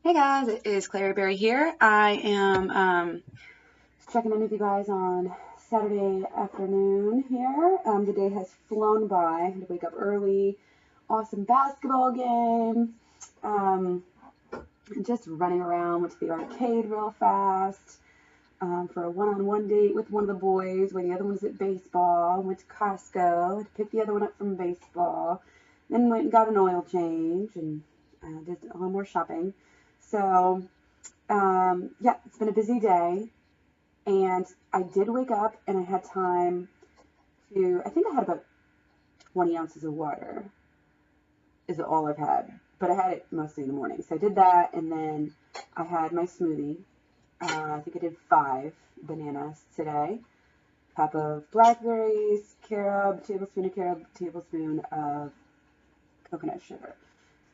Hey guys, it is Clary Berry here. I am checking in with you guys on Saturday afternoon here. The day has flown by. I had to wake up early. Awesome basketball game. Just running around. Went to the arcade real fast for a one-on-one date with one of the boys where the other one was at baseball. Went to Costco. Had to pick the other one up from baseball. Then went and got an oil change and did a little more shopping. So, yeah, it's been a busy day, and I did wake up and I had time I think I had about 20 ounces of water is all I've had, but I had it mostly in the morning. So I did that, and then I had my smoothie. I think I did 5 bananas today, cup of blackberries, carob, tablespoon of carob, tablespoon of coconut sugar.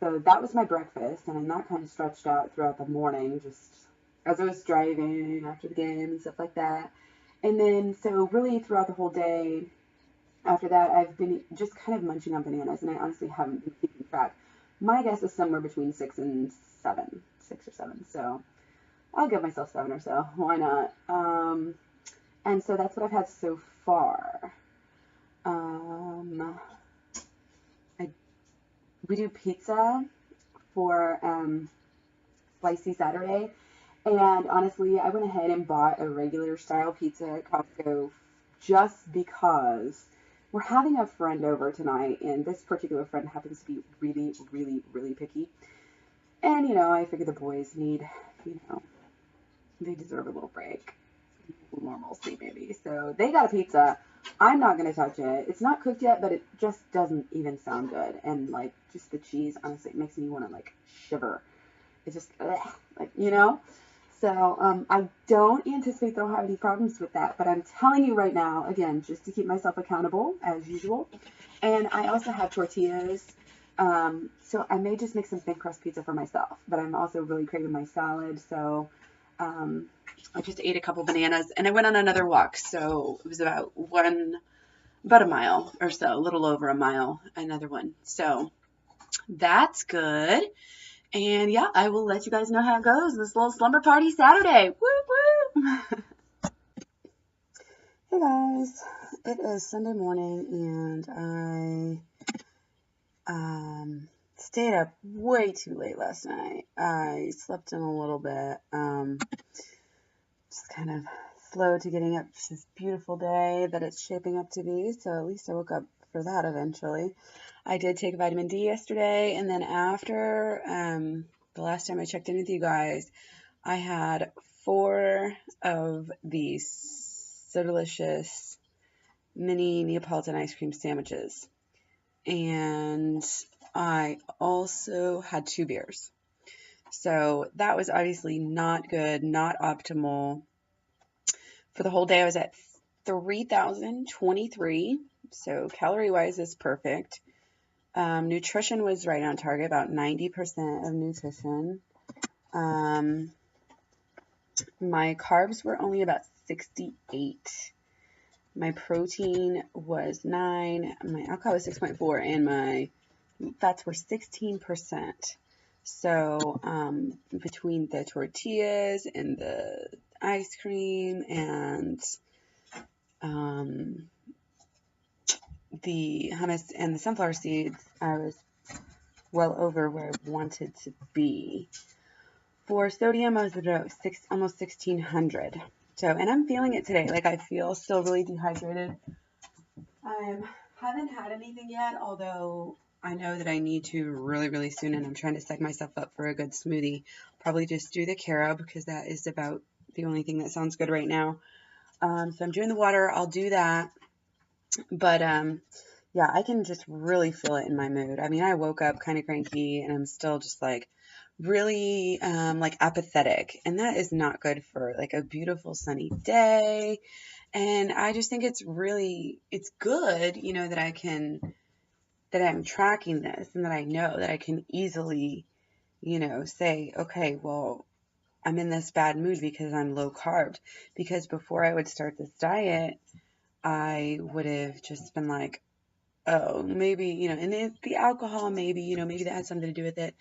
So that was my breakfast, and then that kind of stretched out throughout the morning, just as I was driving after the game and stuff like that. And then, so really throughout the whole day after that, I've been just kind of munching on bananas, and I honestly haven't been keeping track. My guess is somewhere between 6 or 7. So I'll give myself 7 or so. Why not? And so that's what I've had so far. We do pizza for Slicey Saturday, and honestly, I went ahead and bought a regular style pizza at Costco just because we're having a friend over tonight, and this particular friend happens to be really, really, really picky. And, I figure the boys need, they deserve a little break. Normalcy, maybe. So they got a pizza. I'm not going to touch it. It's not cooked yet, but it just doesn't even sound good. And, just the cheese, honestly, it makes me want to, shiver. It's just, ugh, So, I don't anticipate they'll have any problems with that. But I'm telling you right now, again, just to keep myself accountable, as usual. And I also have tortillas. So I may just make some thin crust pizza for myself. But I'm also really craving my salad. So, I just ate a couple bananas, and I went on another walk. So it was about a mile or so, a little over a mile, another one. So that's good. And yeah, I will let you guys know how it goes. This little slumber party Saturday. Woo woo. Hey guys, it is Sunday morning, and I stayed up way too late last night. I slept in a little bit. Just kind of slow to getting up to this beautiful day that it's shaping up to be. So at least I woke up for that eventually. I did take vitamin D yesterday, and then after the last time I checked in with you guys, I had 4 of these so delicious mini Neapolitan ice cream sandwiches. And I also had 2 beers. So that was obviously not good, not optimal. For the whole day, I was at 3,023. So calorie-wise, is perfect. Nutrition was right on target, about 90% of nutrition. My carbs were only about 68. My protein was 9. My alcohol was 6.4, and my fats were 16%. So between the tortillas and the ice cream and the hummus and the sunflower seeds, I was well over where I wanted to be. For sodium, I was about almost 1,600. So, and I'm feeling it today. I feel still really dehydrated. I haven't had anything yet, although I know that I need to really, really soon, and I'm trying to set myself up for a good smoothie. Probably just do the carob, because that is about the only thing that sounds good right now. So I'm doing the water. I'll do that. But, yeah, I can just really feel it in my mood. I mean, I woke up kind of cranky, and I'm still just, really, apathetic. And that is not good for, a beautiful sunny day. And I just think it's good, that I'm tracking this, and that I know that I can easily, say, okay, well, I'm in this bad mood because I'm low carb. Because before I would start this diet, I would have just been like, oh, maybe, and the alcohol, maybe that had something to do with it.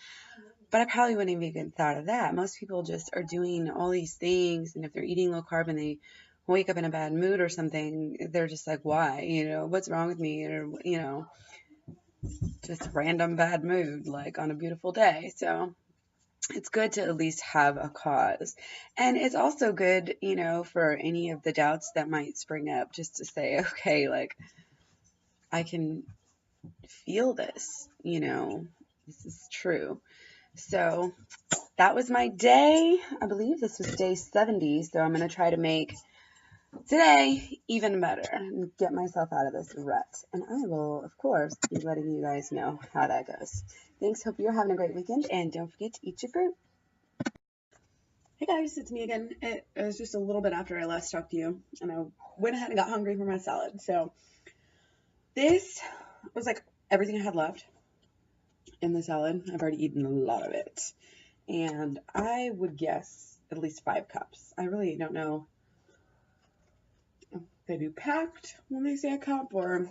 But I probably wouldn't have even thought of that. Most people just are doing all these things, and if they're eating low carb and they wake up in a bad mood or something, they're just like, why? You know, what's wrong with me? Or, you know, just random bad mood, like on a beautiful day. So it's good to at least have a cause. And it's also good, you know, for any of the doubts that might spring up, just to say, okay, like, I can feel this, you know, this is true. So that was my day. I believe this was day 70. So I'm going to try to make today even better and get myself out of this rut. And I will, of course, be letting you guys know how that goes. Thanks. Hope you're having a great weekend. And don't forget to eat your fruit. Hey guys, it's me again. It was just a little bit after I last talked to you. And I went ahead and got hungry for my salad. So this was like everything I had left in the salad. I've already eaten a lot of it. And I would guess at least 5 cups. I really don't know if they do packed when they say a cup or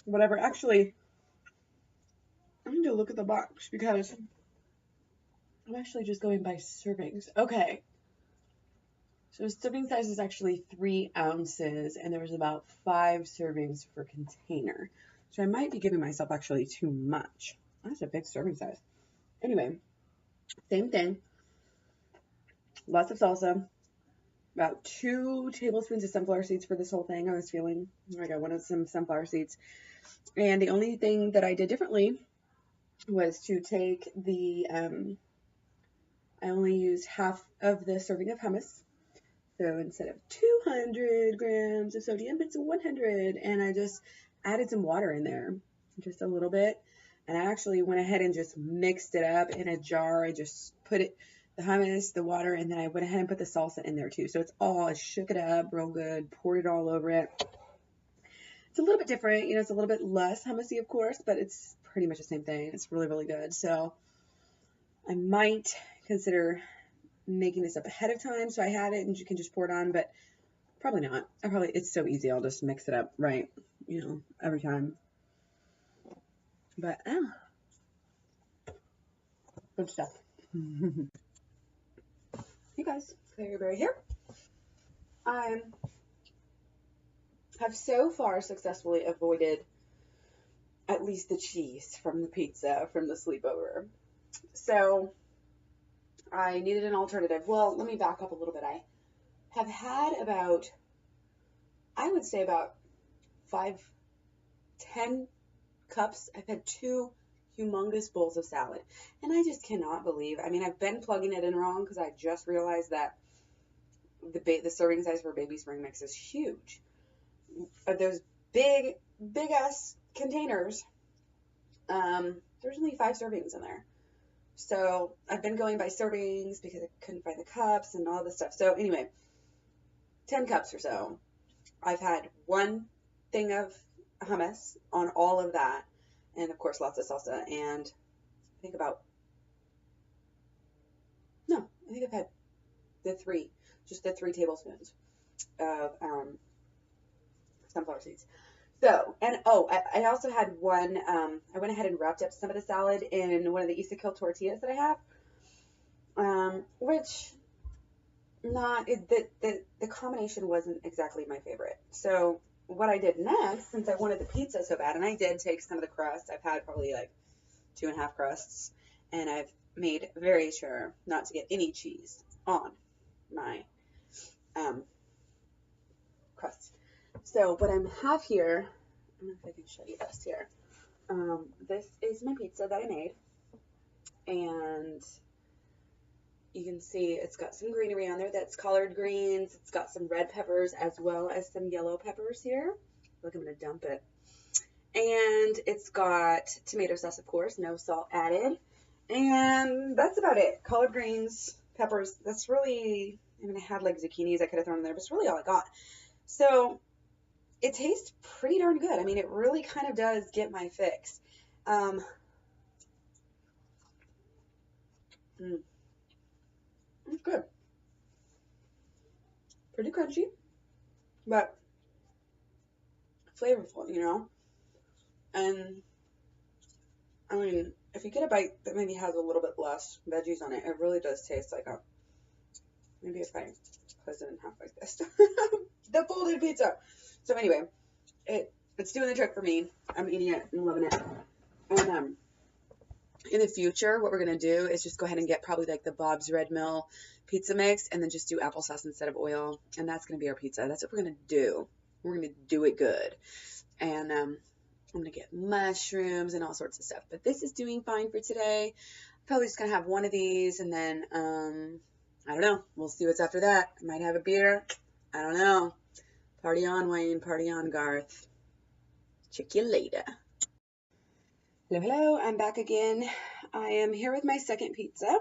whatever. Actually, I need to look at the box because I'm actually just going by servings. Okay. So serving size is actually 3 ounces, and there was about 5 servings per container. So I might be giving myself actually too much. That's a big serving size. Anyway, same thing. Lots of salsa. About 2 tablespoons of sunflower seeds for this whole thing. I was feeling like I wanted some sunflower seeds. And the only thing that I did differently was to take the, I only used half of the serving of hummus. So instead of 200 grams of sodium, it's 100. And I just added some water in there, just a little bit. And I actually went ahead and just mixed it up in a jar. I just put it, the hummus, the water, and then I went ahead and put the salsa in there too. So it's all, I shook it up real good, poured it all over it. It's a little bit different, you know, it's a little bit less hummusy, of course, but it's pretty much the same thing. It's really, really good. So I might consider making this up ahead of time so I have it and you can just pour it on, but probably not. It's so easy. I'll just mix it up right, you know, every time. But good stuff. Hey guys, Clary here. I have so far successfully avoided at least the cheese from the pizza from the sleepover. So I needed an alternative. Well, let me back up a little bit. I have had about, I would say about 10 cups. I've had 2 humongous bowls of salad. And I just cannot believe, I mean, I've been plugging it in wrong because I just realized that the serving size for baby spring mix is huge. Those big ass containers, there's only 5 servings in there. So I've been going by servings because I couldn't find the cups and all this stuff. So anyway, 10 cups or so. I've had 1 thing of hummus on all of that. And of course, lots of salsa. And I think I've had just the 3 tablespoons of sunflower seeds. So, and I also had one, I went ahead and wrapped up some of the salad in one of the Isakill tortillas that I have, which the combination wasn't exactly my favorite. So what I did next, since I wanted the pizza so bad, and I did take some of the crust, I've had probably like 2.5 crusts, and I've made very sure not to get any cheese on my crust. So what I have here, I don't know if I can show you this here. This is my pizza that I made, and you can see it's got some greenery on there. That's collard greens. It's got some red peppers as well as some yellow peppers here. Look, I'm going to dump it. And it's got tomato sauce, of course, no salt added. And that's about it. Collard greens, peppers. That's really, I mean, I had like zucchinis I could have thrown in there, but it's really all I got. So it tastes pretty darn good. I mean, it really kind of does get my fix. It's good. Pretty crunchy, but flavorful, you know? And, I mean, if you get a bite that maybe has a little bit less veggies on it, it really does taste like a, maybe if I close it in half like this, the folded pizza. So anyway, it's doing the trick for me. I'm eating it and loving it. And in the future, what we're going to do is just go ahead and get probably like the Bob's Red Mill pizza mix and then just do applesauce instead of oil. And that's going to be our pizza. That's what we're going to do. We're going to do it good. And I'm going to get mushrooms and all sorts of stuff. But this is doing fine for today. Probably just going to have one of these and then, I don't know. We'll see what's after that. I might have a beer. I don't know. Party on, Wayne. Party on, Garth. Check you later. Hello, hello. I'm back again. I am here with my second pizza.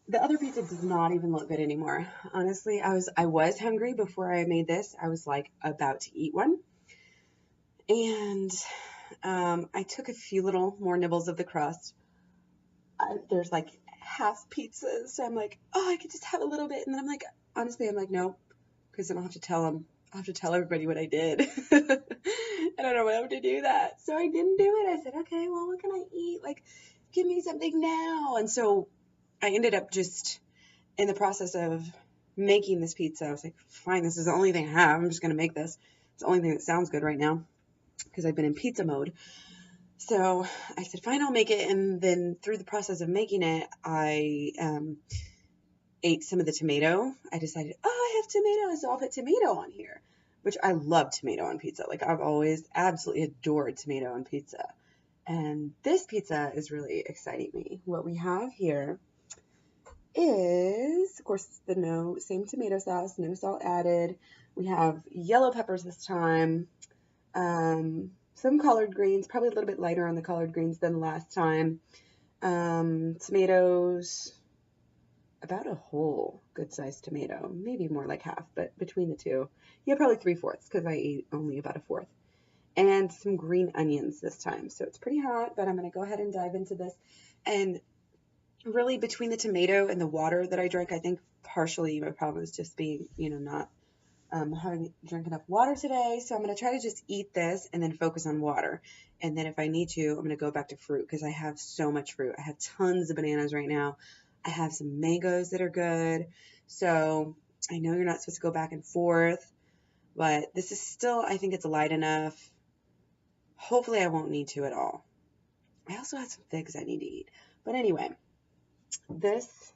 The other pizza does not even look good anymore. Honestly, I was hungry before I made this. I was like about to eat one. And I took a few little more nibbles of the crust. There's like half pizzas. So I'm like, oh, I could just have a little bit. And then I'm like, honestly, I'm like, no, because then I'll have to tell them. I'll have to tell everybody what I did. I don't know how to do that. So I didn't do it. I said, okay, well, what can I eat? Like, give me something now. And so I ended up just in the process of making this pizza. I was like, fine, this is the only thing I have. I'm just going to make this. It's the only thing that sounds good right now because I've been in pizza mode. So I said, fine, I'll make it. And then through the process of making it, I ate some of the tomato. I decided, oh, I have tomatoes, so I'll put tomato on here, which I love tomato on pizza. Like I've always absolutely adored tomato on pizza. And this pizza is really exciting me. What we have here is, of course, the same tomato sauce, no salt added. We have yellow peppers this time, some collard greens, probably a little bit lighter on the collard greens than last time. Tomatoes, about a whole good-sized tomato, maybe more like half, but between the two. Yeah, probably 3/4 because I ate only about a fourth. And some green onions this time. So it's pretty hot, but I'm going to go ahead and dive into this. And really between the tomato and the water that I drank, I think partially my problem is just being, not having drank enough water today. So I'm going to try to just eat this and then focus on water. And then if I need to, I'm going to go back to fruit because I have so much fruit. I have tons of bananas right now. I have some mangoes that are good. So I know you're not supposed to go back and forth, but this is still, I think it's light enough. Hopefully I won't need to at all. I also have some figs I need to eat. But anyway, this,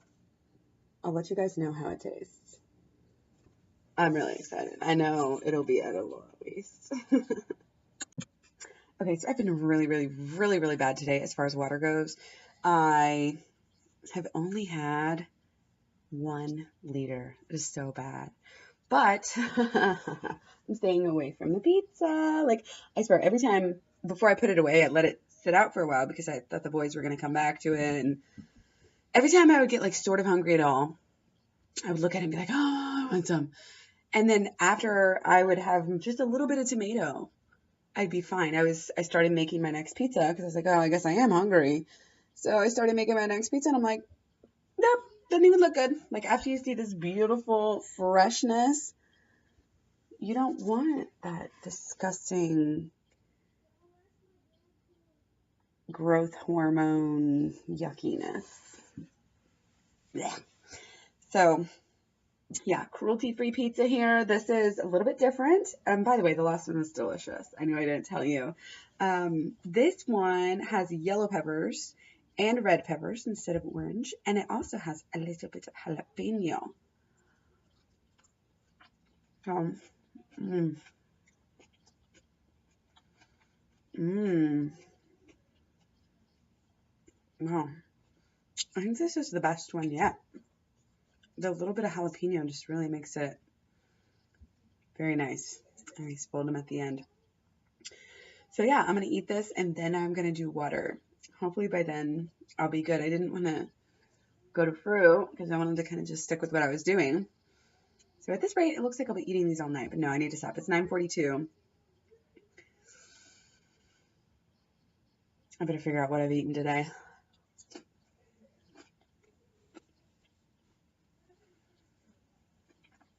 I'll let you guys know how it tastes. I'm really excited. I know it'll be edible at least. Okay, so I've been really, really, really, really bad today as far as water goes. I have only had 1 liter. It is so bad. But I'm staying away from the pizza. Like, I swear, every time before I put it away, I let it sit out for a while because I thought the boys were going to come back to it. And every time I would get like sort of hungry at all, I would look at it and be like, oh, I want some. And then after I would have just a little bit of tomato, I'd be fine. I started making my next pizza because I was like, oh, I guess I am hungry. So I started making my next pizza and I'm like, nope, doesn't even look good. Like after you see this beautiful freshness, you don't want that disgusting growth hormone yuckiness. Blech. So yeah, cruelty-free pizza here. This is a little bit different. By the way, the last one was delicious. I know I didn't tell you. This one has yellow peppers and red peppers instead of orange, and it also has a little bit of jalapeno. So, wow. I think this is the best one yet. The little bit of jalapeno just really makes it very nice. And I spoiled them at the end. So yeah, I'm going to eat this and then I'm going to do water. Hopefully by then I'll be good. I didn't want to go to fruit because I wanted to kind of just stick with what I was doing. So at this rate, it looks like I'll be eating these all night. But no, I need to stop. It's 9:42. I better figure out what I've eaten today.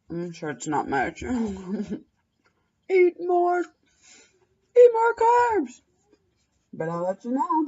I'm sure it's not much. Eat more carbs. But I'll let you know.